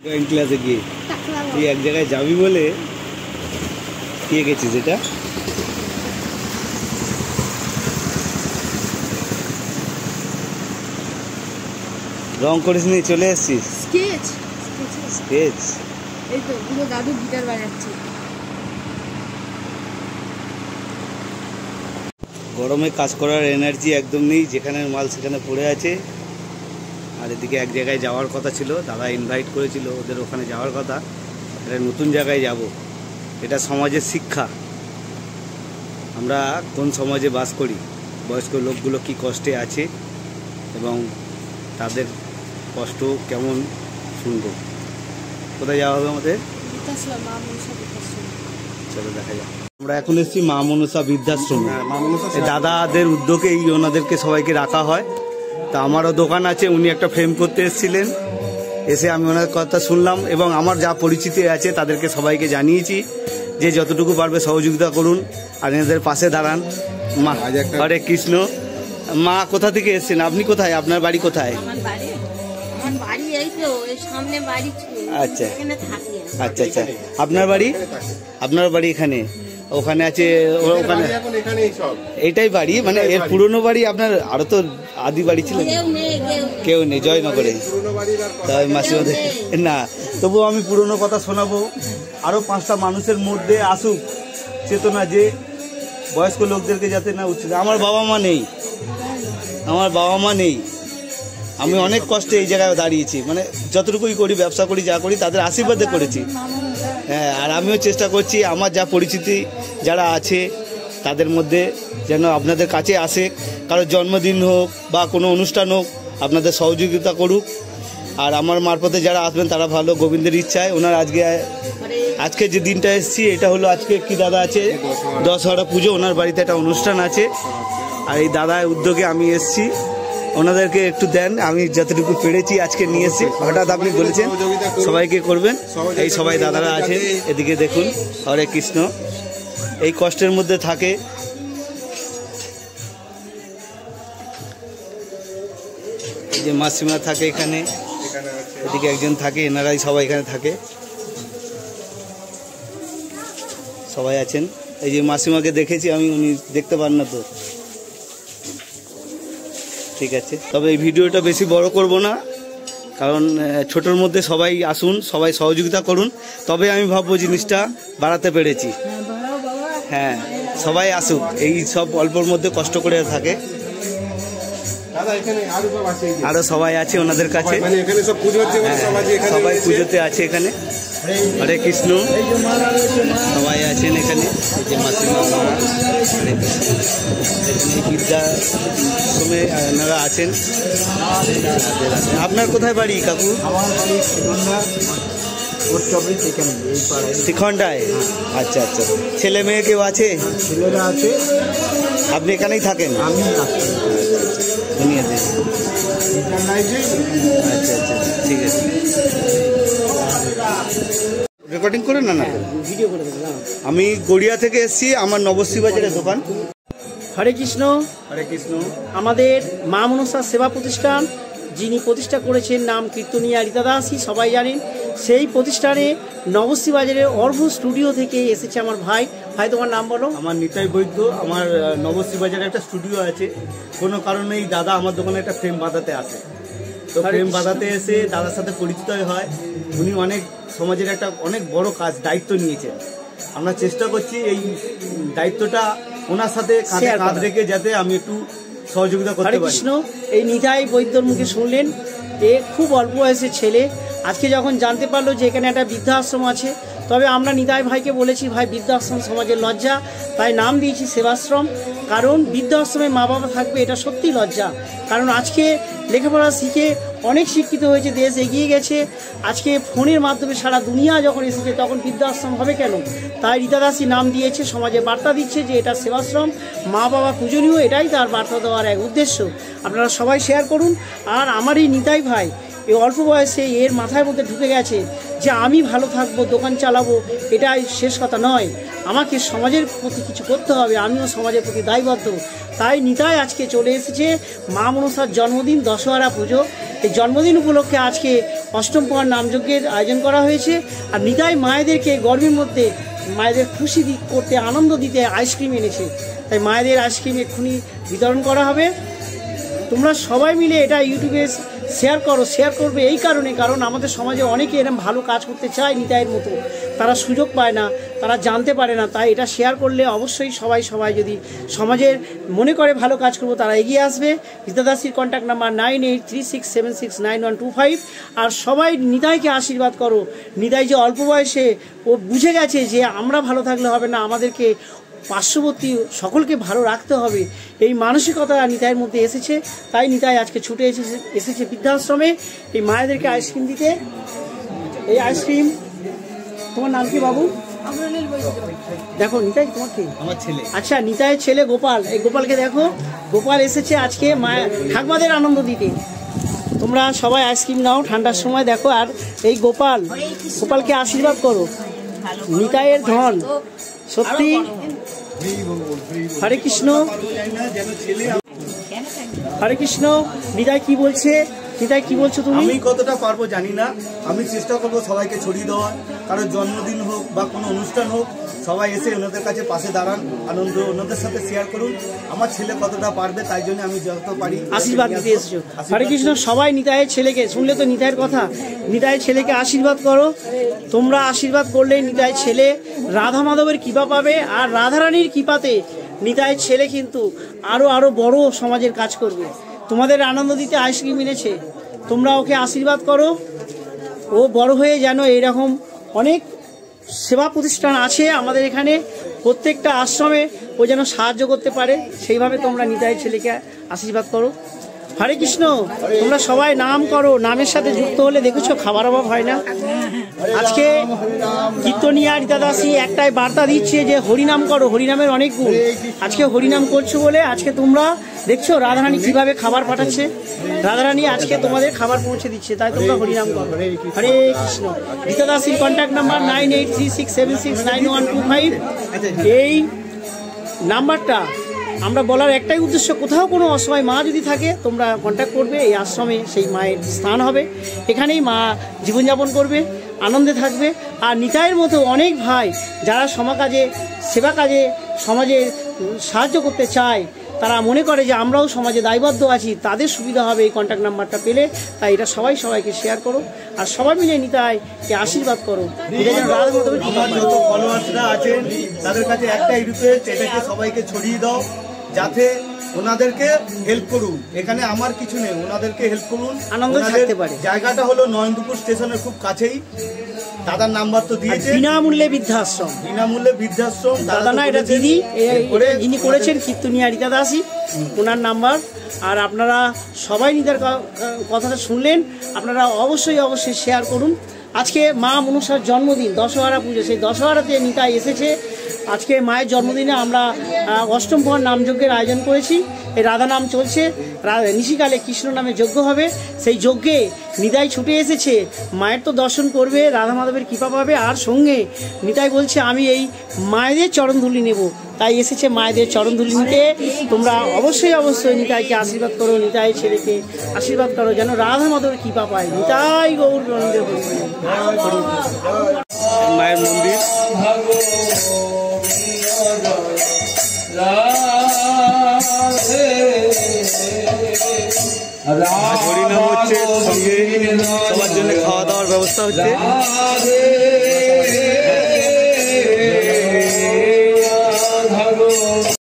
Drawing ক্লাসে গিয়ে তুই এক জায়গায় যাবি বলে কে গেছিস? এটা রং করিস নি, চলে এসছিস? Sketch sketch. এই তো পুরো দাদু গিটার বাজাচ্ছে। গরমে কাজ করার এনার্জি একদম নেই, যেখানে মাল সেখানে পড়ে আছে। আর এদিকে এক জায়গায় যাওয়ার কথা ছিল, দাদা ইনভাইট করেছিল ওদের ওখানে যাওয়ার কথা। এটা নতুন জায়গায় যাব, এটা সমাজের শিক্ষা। আমরা কোন সমাজে বাস করি, বয়স্ক লোকগুলো কি কষ্টে আছে এবং তাদের কষ্ট কেমন শুনব। কোথায় যাওয়া হবে আমাদের? চলো দেখা যাক। আমরা এখন এসেছি মা মনসা বৃদ্ধাশ্রম। দাদাদের উদ্যোগেই ওনাদেরকে সবাইকে রাখা হয়। তা আমারও দোকান আছে, উনি একটা ফ্রেম করতে এসেছিলেন, এসে আমি ওনার কথা শুনলাম এবং আমার যা পরিচিতি আছে তাদেরকে সবাইকে জানিয়েছি যে যতটুকু পারবে সহযোগিতা করুন আর এনাদের পাশে দাঁড়ান। মা হরে কৃষ্ণ। মা কোথা থেকে এসেছেন? আপনি কোথায়? আপনার বাড়ি কোথায়? আচ্ছা আচ্ছা আচ্ছা। আপনার বাড়ি? আপনার বাড়ি এখানে? ওখানে আছে ওখানে এইটাই বাড়ি, মানে এর পুরনো বাড়ি? আপনার আরো তো আদি বাড়ি ছিল? কেউ নেই জয়নগরে। তাই মাসিমা না, তবুও আমি পুরনো কথা শোনাবো। আরো 5টা মানুষের মধ্যে আসুক চেতনা যে বয়স্ক লোকদেরকে যাতে না উচিত। আমার বাবা মা নেই, আমার বাবা মা নেই, আমি অনেক কষ্টে এই জায়গায় দাঁড়িয়েছি। মানে যতটুকুই করি, ব্যবসা করি, যা করি তাদের আশীর্বাদে করেছি। হ্যাঁ, আর আমিও চেষ্টা করছি আমার যা পরিচিতি যারা আছে তাদের মধ্যে যেন আপনাদের কাছে আসে, কারো জন্মদিন হোক বা কোনো অনুষ্ঠান হোক আপনাদের সহযোগিতা করুক। আর আমার মারফতে যারা আসবেন তারা ভালো, গোবিন্দের ইচ্ছায় ওনার আজকে যে দিনটা এসেছি এটা হলো আজকে কি দাদা আছে দশহরা পুজো, ওনার বাড়িতে একটা অনুষ্ঠান আছে। আর এই দাদার উদ্যোগে আমি এসেছি, ওনাদেরকে একটু দেন। আমি যতটুকু পেরেছি আজকে নিয়ে এসেছি। হঠাৎ আপনি বলেছেন সবাইকে করবেন, এই সবাই দাদারা আছেন। এদিকে দেখুন, হরে কৃষ্ণ। এই কষ্টের মধ্যে থাকে। এই যে মাসিমা থাকে এখানে, এদিকে একজন থাকে, এনারাই সবাই এখানে থাকে, সবাই আছেন। এই যে মাসিমাকে দেখেছি আমি, উনি দেখতে পান না তো, ঠিক আছে। তবে এই ভিডিওটা বেশি বড় করব না, কারণ ছোটোর মধ্যে সবাই আসুন, সবাই সহযোগিতা করুন, তবে আমি ভাববো জিনিসটা বাড়াতে পেরেছি। হ্যাঁ, সবাই আসুক, এই সব অল্পর মধ্যে কষ্ট করে থাকে। আরো সবাই আছে ওনাদের কাছে, সবাই পুজোতে আছে এখানে। হরে কৃষ্ণ, সবাই আছেন এখানে। এই যে মাসিমা, হরে কৃষ্ণ। বৃদ্ধাশ্রমে এনারা আছেন। আপনার কোথায় বাড়ি কাকু? আমার বাড়ি শিখন্ডায়। আচ্ছা আচ্ছা। ছেলে মেয়ে কেউ আছে? ছেলেরা আছে। আপনি এখানেই থাকেন? আমি দুনিয়াতে। আচ্ছা আচ্ছা, ঠিক আছে। রেকর্ডিং করে না? না, ভিডিও করে দিলাম। আমি গড়িয়া থেকে এসেছি, আমার নবশ্রী বাজারের দোকান। হরে কৃষ্ণ। হরে কৃষ্ণ। আমাদের মা মনসা সেবা প্রতিষ্ঠান যিনি প্রতিষ্ঠা করেছেন নাম কীর্তনিয়া রীতা দাসী, সবাই জানেন। সেই প্রতিষ্ঠানে নবশ্রী বাজারে অর্ভ স্টুডিও থেকে এসেছে আমার ভাই। ভাই তোমার নাম বলো? আমার নিতাই বৈদ্য। আমার নবশ্রী বাজারে একটা স্টুডিও আছে। কোনো কারণেই দাদা আমার দোকানে একটা ফ্রেম বাঁধাতে আসে, তো ফ্রেম বাঁধাতে এসে দাদার সাথে পরিচিত হয়। উনি অনেক সমাজের একটা অনেক বড় কাজ, দায়িত্ব নিয়েছেন। আমরা চেষ্টা করছি এই দায়িত্বটা ওনার সাথে কাঁধ রেখে যাতে আমি একটু সহযোগিতা করতে পারি। হরে কৃষ্ণ। এই নিতাই বৈদ্যর মুখে শুনলেন, এ খুব অল্প বয়সের ছেলে। আজকে যখন জানতে পারলো যে এখানে একটা বৃদ্ধাশ্রম আছে, তবে আমরা নিতাই ভাইকে বলেছি, ভাই বৃদ্ধাশ্রম সমাজের লজ্জা, তাই নাম দিয়েছি সেবাশ্রম। কারণ বৃদ্ধাশ্রমে মা বাবা থাকবে, এটা সত্যি লজ্জা। কারণ আজকে লেখাপড়া শিখে অনেক শিক্ষিত হয়েছে, দেশ এগিয়ে গেছে। আজকে ফোনের মাধ্যমে সারা দুনিয়া যখন এসেছে, তখন বৃদ্ধাশ্রম হবে কেন? তাই রীতা দাসী নাম দিয়েছে, সমাজে বার্তা দিচ্ছে যে এটা সেবাশ্রম, মা বাবা পূজনীয়, এটাই তার বার্তা দেওয়ার এক উদ্দেশ্য। আপনারা সবাই শেয়ার করুন। আর আমার এই নিতাই ভাই এই অল্প বয়সে এর মাথার মধ্যে ঢুকে গেছে যে আমি ভালো থাকবো, দোকান চালাবো, এটাই শেষ কথা নয়, আমাকে সমাজের প্রতি কিছু করতে হবে, আমিও সমাজের প্রতি দায়বদ্ধ। তাই নিতাই আজকে চলে এসেছে মা মনসার জন্মদিন, দশহরা পুজো। এই জন্মদিন উপলক্ষে আজকে অষ্টম প্রহর নামযজ্ঞের আয়োজন করা হয়েছে। আর নিতাই মায়েদেরকে গর্ভের মধ্যে মায়েদের খুশি করতে, আনন্দ দিতে আইসক্রিম এনেছে, তাই মায়েদের আইসক্রিম এক্ষুনি বিতরণ করা হবে। তোমরা সবাই মিলে এটা ইউটিউবে শেয়ার করবে এই কারণ আমাদের সমাজে অনেকে এরকম ভালো কাজ করতে চায় নিতাইয়ের মতো, তারা সুযোগ পায় না, তারা জানতে পারে না। তাই এটা শেয়ার করলে অবশ্যই সবাই যদি সমাজের মনে করে ভালো কাজ করবো তারা এগিয়ে আসবে। রীতা দাসীর কন্ট্যাক্ট নাম্বার 9836769125। আর সবাই নিতাইকে আশীর্বাদ করো। নিতাই যে অল্প বয়সে ও বুঝে গেছে যে আমরা ভালো থাকলে হবে না, আমাদেরকে পার্শ্ববর্তী সকলকে ভালো রাখতে হবে, এই মানসিকতা নিতাইয়ের মধ্যে এসেছে। তাই নিতাই আজকে ছুটে এসেছে বৃদ্ধাশ্রমে এই মায়েদেরকে আইসক্রিম দিতে। এই আইসক্রিম, তোমার নাম কি বাবু? দেখো নিতাই তোমার কি? আমার ছেলে। আচ্ছা, নিতাইয়ের ছেলে গোপাল। এই গোপালকে দেখো, গোপাল এসেছে আজকে ঠাকুমাদের আনন্দ দিতে। তোমরা সবাই আইসক্রিম নাও ঠান্ডার সময়। দেখো, আর এই গোপালকে আশীর্বাদ করো। নিতাইয়ের ধন সত্যি। হরে কৃষ্ণ, হরে কৃষ্ণ। নিতাই কি বলছে? নিতাই কি বলছো তুমি? আমি কতটা পারবো জানি না, আমি চেষ্টা করবো সবাইকে ছড়িয়ে দেওয়ার। কারোর জন্মদিন হোক বা কোনো অনুষ্ঠান হোক, সবাই এসে ওনাদের কাছে পাশে দাঁড়ান, আনন্দ ওনাদের সাথে শেয়ার করুন। আমার ছেলে কতটা পারবে তাই জন্য আমি যত পারি আশীর্বাদ দিতে এসেছো। হরে কৃষ্ণ। সবাই নিতাইয়ের ছেলেকে, শুনলে তো নিতাইয়ের কথা, নিতাইয়ের ছেলেকে আশীর্বাদ করো। তোমরা আশীর্বাদ করলে নিতাইয়ের ছেলে রাধা মাধবের কৃপা পাবে। আর রাধারানীর কৃপাতে নিতাইয়ের ছেলে কিন্তু আরো বড় সমাজের কাজ করবে। তোমাদের আনন্দ দিতে আইসক্রিম এনেছে, তোমরা ওকে আশীর্বাদ করো। ও বড় হয়ে যেন এইরকম অনেক সেবা প্রতিষ্ঠান আছে আমাদের এখানে, প্রত্যেকটা আশ্রমে ও যেন সাহায্য করতে পারে, সেইভাবে তোমরা নিতাইয়ের ছেলেকে আশীর্বাদ করো। হরে কৃষ্ণ। তোমরা সবাই নাম করো, নামের সাথে যুক্ত হলে দেখেছো খাবার অভাব হয় না। আজকে কীর্তনিয়া রীতা দাসী একটাই বার্তা দিচ্ছে যে হরিনাম করো, হরিনামের অনেক গুণ। আজকে হরিনাম করছো বলে আজকে তোমরা দেখছো রাধারানী কিভাবে খাবার পাঠাচ্ছে। রাধারানী আজকে তোমাদের খাবার পৌঁছে দিচ্ছে, তাই তোমরা হরিনাম করো। হরে কৃষ্ণ। রীতা দাসীর কন্ট্যাক্ট নাম্বার 9836769125। এই নাম্বারটা আমরা বলার একটাই উদ্দেশ্য, কোথাও কোনো অসহায় মা যদি থাকে তোমরা কন্ট্যাক্ট করবে। এই আশ্রমে সেই মায়ের স্থান হবে, এখানেই মা জীবনযাপন করবে, আনন্দে থাকবে। আর নিতাইয়ের মতো অনেক ভাই যারা সেবা কাজে সমাজে সাহায্য করতে চায়, তারা মনে করে যে আমরাও সমাজে দায়বদ্ধ আছি, তাদের সুবিধা হবে এই কন্ট্যাক্ট নাম্বারটা পেলে। তাই এটা সবাইকে শেয়ার করো আর সবাই মিলে নিতাইকে আশীর্বাদ করো। আমার যত ফলোয়ার্সরা আছেন তাদের কাছে একটাই রিকোয়েস্ট, এটাকে সবাইকে ছড়িয়ে দাও যাতে ওনাদেরকে হেল্প করুন। এখানে আমার কিছু নেই, ওনাদেরকে হেল্প করুন, আনন্দ থাকতে পারে। জায়গাটা হলো নয়নদুপুর স্টেশনের খুব কাছেই। দাদার নাম্বার তো দিয়েছে, বিনামূল্যে বৃদ্ধাশ্রম। দাদা না, এটা দিদি যিনি করেছেন কীর্তনিয়া রীতা দাসী, ওনার নাম্বার। আর আপনারা সবাই নিতার কথাটা শুনলেন, আপনারা অবশ্যই শেয়ার করুন। আজকে মা মনসার জন্মদিন, দশহরা পুজো, সেই দশহরাতে নিতাই এসেছে। আজকে মায়ের জন্মদিনে আমরা অষ্টম প্রহর নামযজ্ঞের আয়োজন করেছি। এই রাধা নাম চলছে, নিশিকালে কৃষ্ণ নামে যজ্ঞ হবে। সেই যজ্ঞে নিতাই ছুটে এসেছে, মায়ের তো দর্শন করবে, রাধা মাধবের কৃপা পাবে। আর সঙ্গে নিতাই বলছে আমি এই মায়েদের চরণধুলি নেব, তাই এসেছে মায়েদের চরণধুলি নিতে। তোমরা অবশ্যই নিতাইকে আশীর্বাদ করো, নিতাই ছেলেকে আশীর্বাদ করো যেন রাধা মাধবের কৃপা পায়। নিতাই গৌর নন্দে মায়ের মন্দির। হরিনাম হচ্ছে, সঙ্গে সবার জন্য খাওয়া দাওয়ার ব্যবস্থা হচ্ছে।